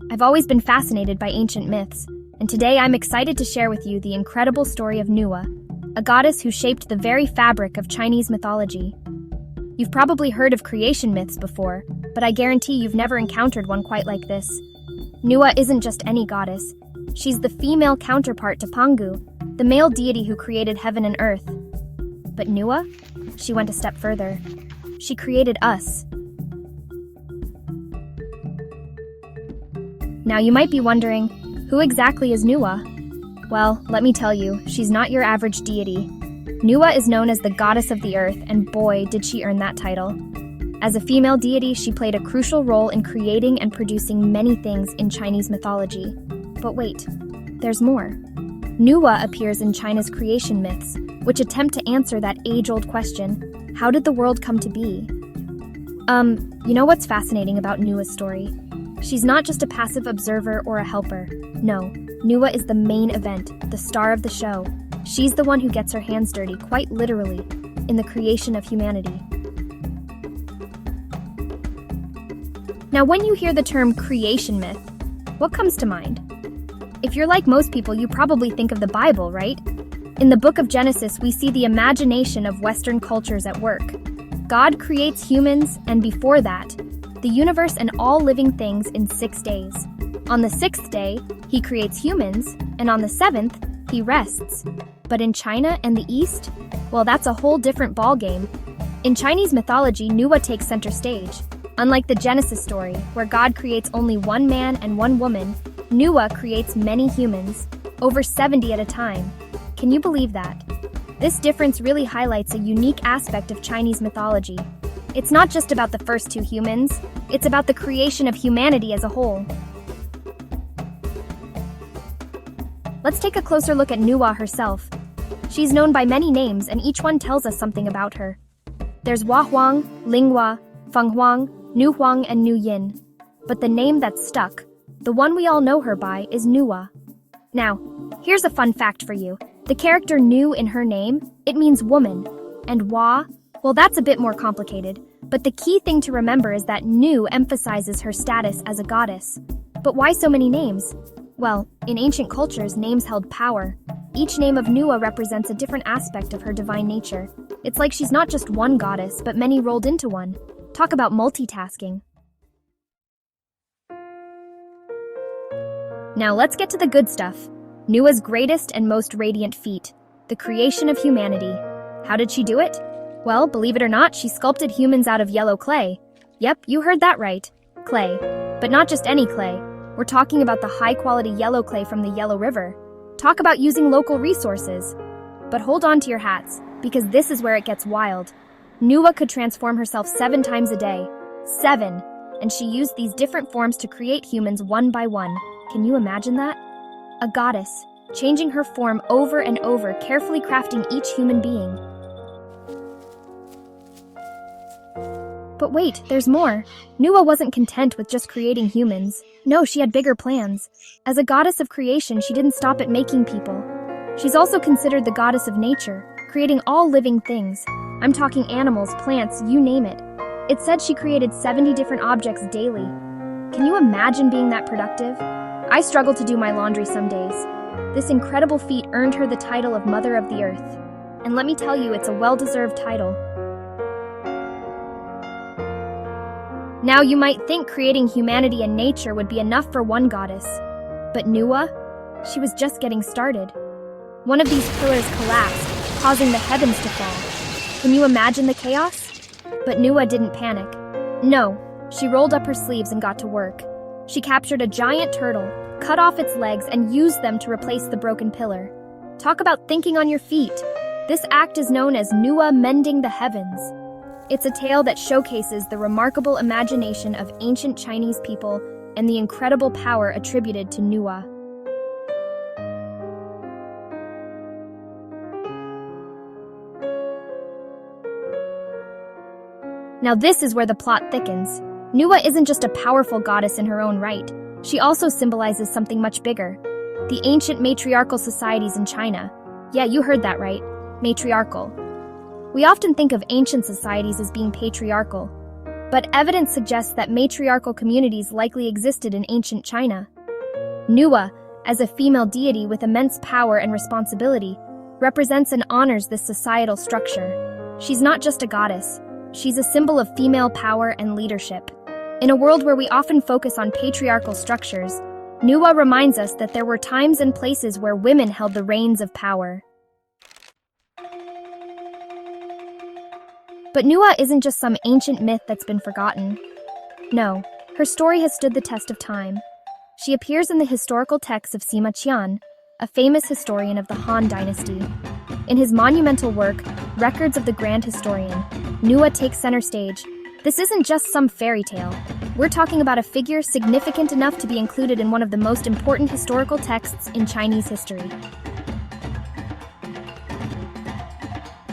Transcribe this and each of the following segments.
I've always been fascinated by ancient myths, and today I'm excited to share with you the incredible story of Nüwa, a goddess who shaped the very fabric of Chinese mythology. You've probably heard of creation myths before, but I guarantee you've never encountered one quite like this. Nüwa isn't just any goddess. She's the female counterpart to Pangu, the male deity who created heaven and earth. But Nüwa? She went a step further. She created us. Now you might be wondering, who exactly is Nüwa? Well, let me tell you, she's not your average deity. Nüwa is known as the goddess of the earth, and boy, did she earn that title. As a female deity, she played a crucial role in creating and producing many things in Chinese mythology. But wait, there's more. Nüwa appears in China's creation myths, which attempt to answer that age-old question, how did the world come to be? You know what's fascinating about Nüwa's story? She's not just a passive observer or a helper. No, Nüwa is the main event, the star of the show. She's the one who gets her hands dirty, quite literally, in the creation of humanity. Now, when you hear the term creation myth, what comes to mind? If you're like most people, you probably think of the Bible, right? In the book of Genesis, we see the imagination of Western cultures at work. God creates humans, and before that, the universe and all living things in 6 days. On the 6th day, he creates humans, and on the 7th, he rests. But in China and the East, well, that's a whole different ballgame. In Chinese mythology, Nüwa takes center stage. Unlike the Genesis story, where God creates only one man and one woman, Nüwa creates many humans, over 70 at a time. Can you believe that? This difference really highlights a unique aspect of Chinese mythology. It's not just about the first two humans, it's about the creation of humanity as a whole. Let's take a closer look at Nüwa herself. She's known by many names, and each one tells us something about her. There's Hua Huang, Ling Hua, Feng Huang, Nu Huang, and Nu Yin. But the name that's stuck, the one we all know her by, is Nüwa. Now, here's a fun fact for you. The character Nu in her name, it means woman. And Hua, well, that's a bit more complicated. But the key thing to remember is that Nu emphasizes her status as a goddess. But why so many names? Well, in ancient cultures, names held power. Each name of Nüwa represents a different aspect of her divine nature. It's like she's not just one goddess, but many rolled into one. Talk about multitasking. Now let's get to the good stuff. Nüwa's greatest and most radiant feat, the creation of humanity. How did she do it? Well, believe it or not, she sculpted humans out of yellow clay. Yep, you heard that right. Clay. But not just any clay. We're talking about the high-quality yellow clay from the Yellow River. Talk about using local resources. But hold on to your hats, because this is where it gets wild. Nüwa could transform herself 7 times a day. 7! And she used these different forms to create humans one by one. Can you imagine that? A goddess, changing her form over and over, carefully crafting each human being. But wait, there's more. Nüwa wasn't content with just creating humans. No, she had bigger plans. As a goddess of creation, she didn't stop at making people. She's also considered the goddess of nature, creating all living things. I'm talking animals, plants, you name it. It said she created 70 different objects daily. Can you imagine being that productive? I struggle to do my laundry some days. This incredible feat earned her the title of Mother of the Earth. And let me tell you, it's a well-deserved title. Now you might think creating humanity and nature would be enough for one goddess. But Nüwa? She was just getting started. One of these pillars collapsed, causing the heavens to fall. Can you imagine the chaos? But Nüwa didn't panic. No, she rolled up her sleeves and got to work. She captured a giant turtle, cut off its legs, and used them to replace the broken pillar. Talk about thinking on your feet. This act is known as Nüwa mending the heavens. It's a tale that showcases the remarkable imagination of ancient Chinese people and the incredible power attributed to Nüwa. Now this is where the plot thickens. Nüwa isn't just a powerful goddess in her own right. She also symbolizes something much bigger. The ancient matriarchal societies in China. Yeah, you heard that right. Matriarchal. We often think of ancient societies as being patriarchal. but evidence suggests that matriarchal communities likely existed in ancient China. Nüwa, as a female deity with immense power and responsibility, represents and honors this societal structure. She's not just a goddess, she's a symbol of female power and leadership. In a world where we often focus on patriarchal structures, Nüwa reminds us that there were times and places where women held the reins of power. But Nüwa isn't just some ancient myth that's been forgotten. No, her story has stood the test of time. She appears in the historical texts of Sima Qian, a famous historian of the Han Dynasty. In his monumental work, Records of the Grand Historian, Nüwa takes center stage. This isn't just some fairy tale. We're talking about a figure significant enough to be included in one of the most important historical texts in Chinese history.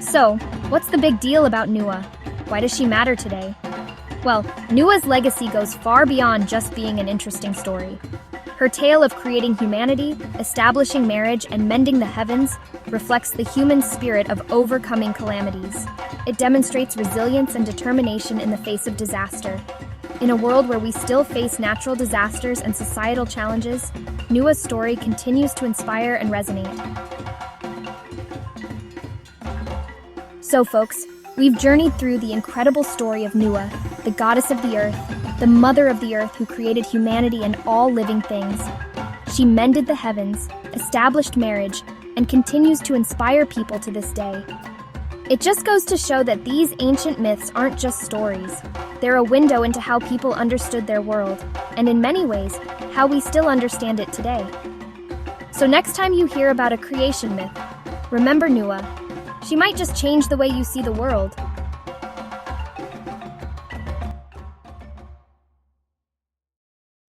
So, what's the big deal about Nüwa? Why does she matter today? Well, Nüwa's legacy goes far beyond just being an interesting story. Her tale of creating humanity, establishing marriage, and mending the heavens reflects the human spirit of overcoming calamities. It demonstrates resilience and determination in the face of disaster. In a world where we still face natural disasters and societal challenges, Nüwa's story continues to inspire and resonate. So folks, we've journeyed through the incredible story of Nüwa, the goddess of the earth, the mother of the earth who created humanity and all living things. She mended the heavens, established marriage, and continues to inspire people to this day. It just goes to show that these ancient myths aren't just stories. They're a window into how people understood their world, and in many ways, how we still understand it today. So next time you hear about a creation myth, remember Nüwa. She might just change the way you see the world,